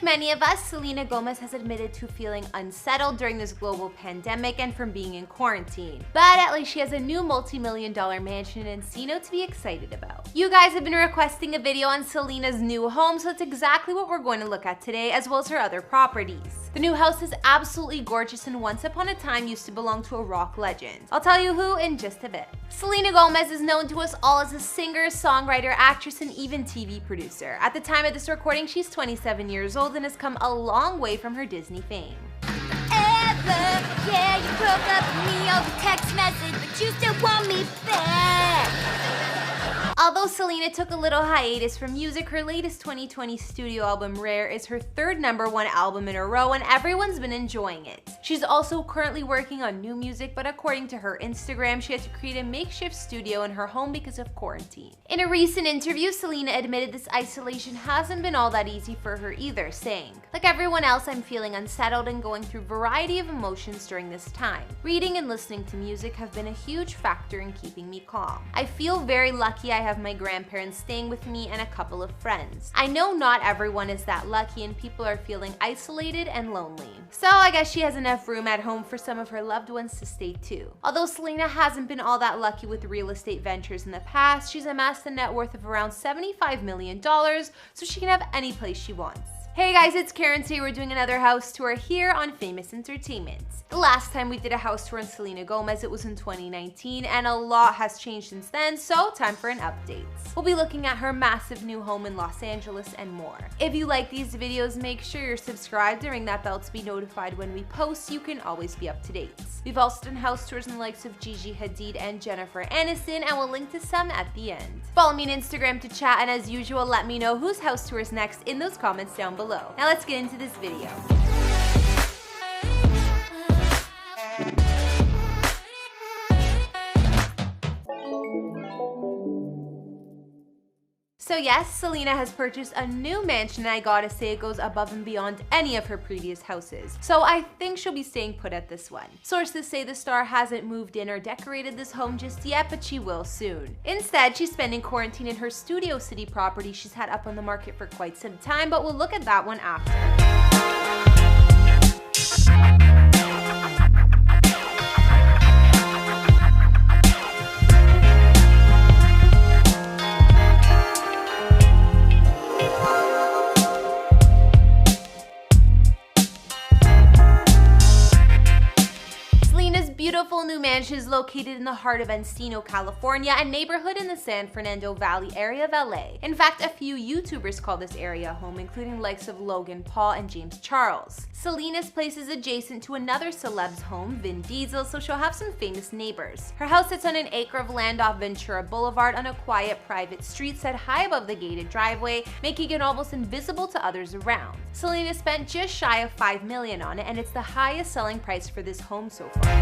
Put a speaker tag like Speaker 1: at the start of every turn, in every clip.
Speaker 1: Like many of us, Selena Gomez has admitted to feeling unsettled during this global pandemic and from being in quarantine. But at least she has a new multi-million-dollar mansion in Encino to be excited about. You guys have been requesting a video on Selena's new home, so that's exactly what we're going to look at today, as well as her other properties. The new house is absolutely gorgeous and once upon a time used to belong to a rock legend. I'll tell you who in just a bit. Selena Gomez is known to us all as a singer, songwriter, actress, and even TV producer. At the time of this recording, she's 27 years old and has come a long way from her Disney fame.
Speaker 2: Yeah, you broke up with me over text message, but you still want me back.
Speaker 1: Although Selena took a little hiatus from music, her latest 2020 studio album, Rare, is her third #1 album in a row and everyone's been enjoying it. She's also currently working on new music, but according to her Instagram, she had to create a makeshift studio in her home because of quarantine. In a recent interview, Selena admitted this isolation hasn't been all that easy for her either, saying, "Like everyone else, I'm feeling unsettled and going through a variety of emotions during this time. Reading and listening to music have been a huge factor in keeping me calm. I feel very lucky I have my grandparents staying with me and a couple of friends. I know not everyone is that lucky and people are feeling isolated and lonely." So I guess she has enough room at home for some of her loved ones to stay too. Although Selena hasn't been all that lucky with real estate ventures in the past, she's amassed a net worth of around $75 million, so she can have any place she wants. Hey guys, it's Karen. Today we're doing another house tour here on Famous Entertainment. The last time we did a house tour on Selena Gomez, it was in 2019, and a lot has changed since then, so time for an update. We'll be looking at her massive new home in Los Angeles and more. If you like these videos, make sure you're subscribed and ring that bell to be notified when we post so you can always be up to date. We've also done house tours on the likes of Gigi Hadid and Jennifer Aniston, and we'll link to some at the end. Follow me on Instagram to chat, and as usual, let me know whose house tour is next in those comments down below. Now let's get into this video. So yes, Selena has purchased a new mansion, and I gotta say it goes above and beyond any of her previous houses. So I think she'll be staying put at this one. Sources say the star hasn't moved in or decorated this home just yet, but she will soon. Instead, she's spending quarantine in her Studio City property she's had up on the market for quite some time, but we'll look at that one after. Beautiful new mansion is located in the heart of Encino, California, a neighborhood in the San Fernando Valley area of LA. In fact, a few YouTubers call this area home, including the likes of Logan Paul and James Charles. Selena's place is adjacent to another celeb's home, Vin Diesel, so she'll have some famous neighbors. Her house sits on an acre of land off Ventura Boulevard on a quiet, private street set high above the gated driveway, making it almost invisible to others around. Selena spent just shy of $5 million on it, and it's the highest selling price for this home so far.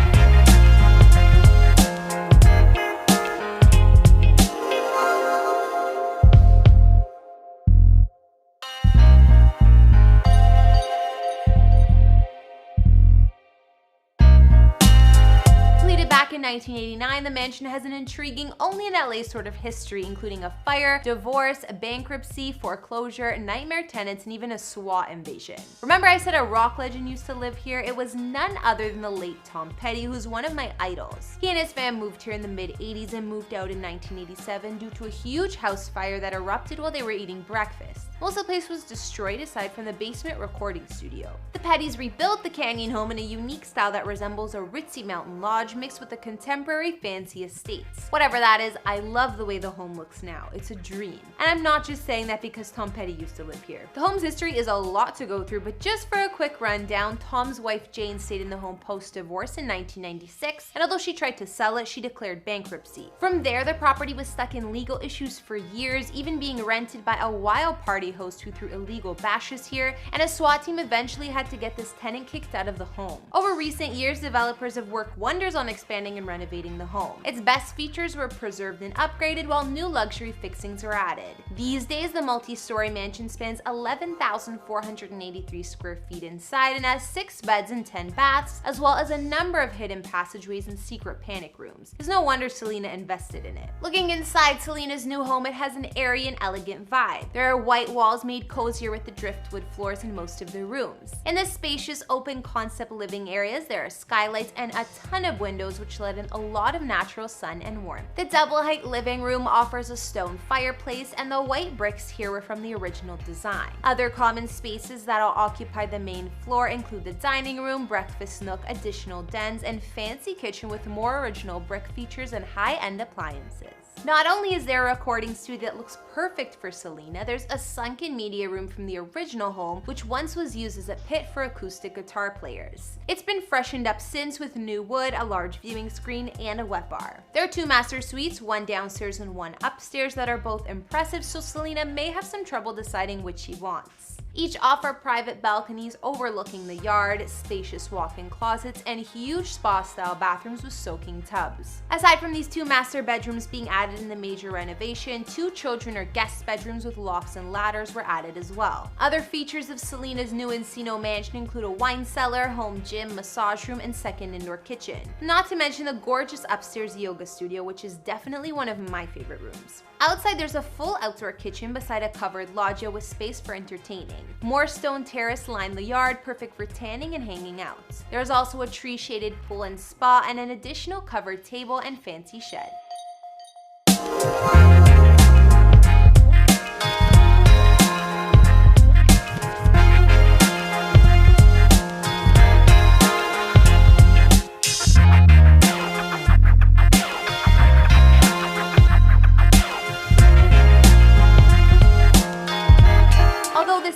Speaker 1: Back in 1989, the mansion has an intriguing, only in LA sort of history, including a fire, divorce, a bankruptcy, foreclosure, nightmare tenants, and even a SWAT invasion. Remember I said a rock legend used to live here? It was none other than the late Tom Petty, who's one of my idols. He and his fam moved here in the mid-80s and moved out in 1987 due to a huge house fire that erupted while they were eating breakfast. Most of the place was destroyed aside from the basement recording studio. The Pettys rebuilt the canyon home in a unique style that resembles a ritzy mountain lodge mixed with a contemporary fancy estates. Whatever that is, I love the way the home looks now. It's a dream. And I'm not just saying that because Tom Petty used to live here. The home's history is a lot to go through, but just for a quick rundown, Tom's wife Jane stayed in the home post-divorce in 1996, and although she tried to sell it, she declared bankruptcy. From there, the property was stuck in legal issues for years, even being rented by a wild party host who threw illegal bashes here, and a SWAT team eventually had to get this tenant kicked out of the home. Over recent years, developers have worked wonders on expanding and renovating the home. Its best features were preserved and upgraded, while new luxury fixings were added. These days, the multi-story mansion spans 11,483 square feet inside and has 6 beds and 10 baths, as well as a number of hidden passageways and secret panic rooms. It's no wonder Selena invested in it. Looking inside Selena's new home, it has an airy and elegant vibe. There are white walls made cozier with the driftwood floors in most of the rooms. In the spacious open concept living areas, there are skylights and a ton of windows which let in a lot of natural sun and warmth. The double height living room offers a stone fireplace, and the white bricks here were from the original design. Other common spaces that'll occupy the main floor include the dining room, breakfast nook, additional dens, and fancy kitchen with more original brick features and high-end appliances. Not only is there a recording studio that looks perfect for Selena, there's a sunken media room from the original home, which once was used as a pit for acoustic guitar players. It's been freshened up since with new wood, a large viewing screen, and a wet bar. There are 2 master suites, one downstairs and one upstairs, that are both impressive, so Selena may have some trouble deciding which she wants. Each offer private balconies overlooking the yard, spacious walk-in closets, and huge spa-style bathrooms with soaking tubs. Aside from these 2 master bedrooms being added in the major renovation, 2 children or guest bedrooms with lofts and ladders were added as well. Other features of Selena's new Encino mansion include a wine cellar, home gym, massage room, and second indoor kitchen. Not to mention the gorgeous upstairs yoga studio, which is definitely one of my favorite rooms. Outside, there's a full outdoor kitchen beside a covered loggia with space for entertaining. More stone terrace line the yard, perfect for tanning and hanging out. There's also a tree-shaded pool and spa, and an additional covered table and fancy shed.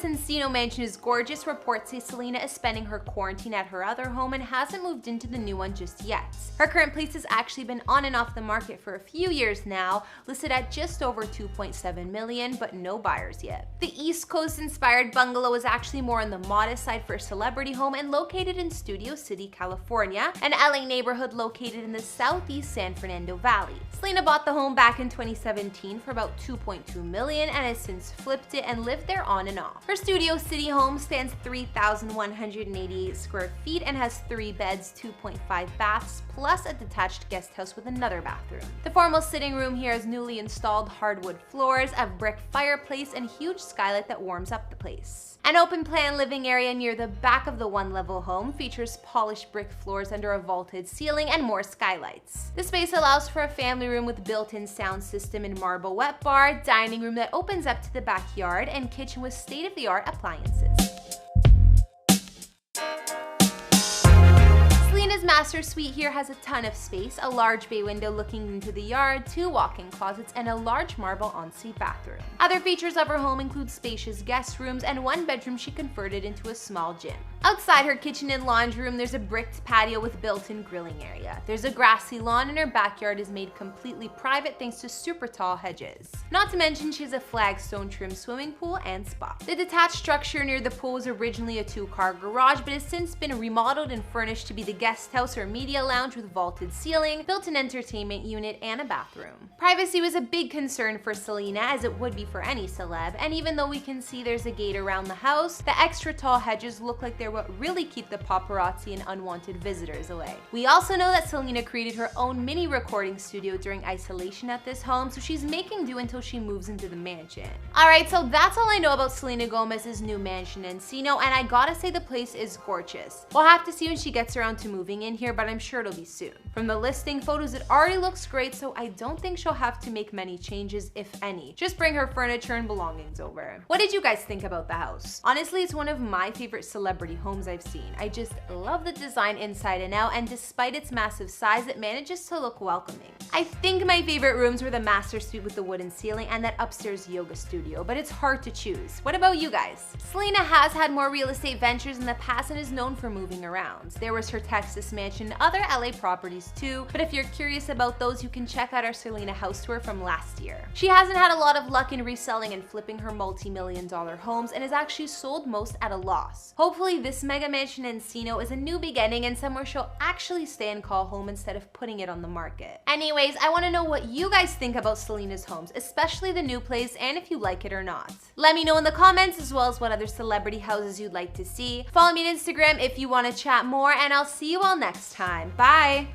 Speaker 1: Encino mansion is gorgeous. Reports say Selena is spending her quarantine at her other home and hasn't moved into the new one just yet. Her current place has actually been on and off the market for a few years now, listed at just over $2.7 million, but no buyers yet. The East Coast inspired bungalow is actually more on the modest side for a celebrity home and located in Studio City, California, an LA neighborhood located in the southeast San Fernando Valley. Selena bought the home back in 2017 for about $2.2 million and has since flipped it and lived there on and off. Her Studio City home spans 3,188 square feet and has 3 beds, 2.5 baths, plus a detached guest house with another bathroom. The formal sitting room here has newly installed hardwood floors, a brick fireplace, and huge skylight that warms up the place. An open-plan living area near the back of the one-level home features polished brick floors under a vaulted ceiling and more skylights. The space allows for a family room with built-in sound system and marble wet bar, dining room that opens up to the backyard, and kitchen with state-of-the-art appliances. Selena's master suite here has a ton of space, a large bay window looking into the yard, 2 walk-in closets, and a large marble ensuite bathroom. Other features of her home include spacious guest rooms and 1 bedroom she converted into a small gym. Outside her kitchen and laundry room, there's a bricked patio with built-in grilling area. There's a grassy lawn, and her backyard is made completely private thanks to super tall hedges. Not to mention she has a flagstone trim swimming pool and spa. The detached structure near the pool was originally a 2-car garage, but has since been remodeled and furnished to be the guest house or media lounge with vaulted ceiling, built-in entertainment unit, and a bathroom. Privacy was a big concern for Selena, as it would be for any celeb, and even though we can see there's a gate around the house, the extra tall hedges look like they're what really keep the paparazzi and unwanted visitors away. We also know that Selena created her own mini recording studio during isolation at this home, so she's making do until she moves into the mansion. Alright, so that's all I know about Selena Gomez's new mansion Encino, and I gotta say the place is gorgeous. We'll have to see when she gets around to moving in here, but I'm sure it'll be soon. From the listing photos, it already looks great, so I don't think she'll have to make many changes, if any. Just bring her furniture and belongings over. What did you guys think about the house? Honestly, it's one of my favorite celebrity homes I've seen. I just love the design inside and out, and despite its massive size, it manages to look welcoming. I think my favorite rooms were the master suite with the wooden ceiling and that upstairs yoga studio, but it's hard to choose. What about you guys? Selena has had more real estate ventures in the past and is known for moving around. There was her Texas mansion and other LA properties too, but if you're curious about those, you can check out our Selena house tour from last year. She hasn't had a lot of luck in reselling and flipping her multi-million-dollar homes and has actually sold most at a loss. Hopefully this mega mansion Encino is a new beginning and somewhere she'll actually stay and call home instead of putting it on the market. Anyways, I want to know what you guys think about Selena's homes, especially the new place, and if you like it or not. Let me know in the comments, as well as what other celebrity houses you'd like to see. Follow me on Instagram if you want to chat more, and I'll see you all next time. Bye!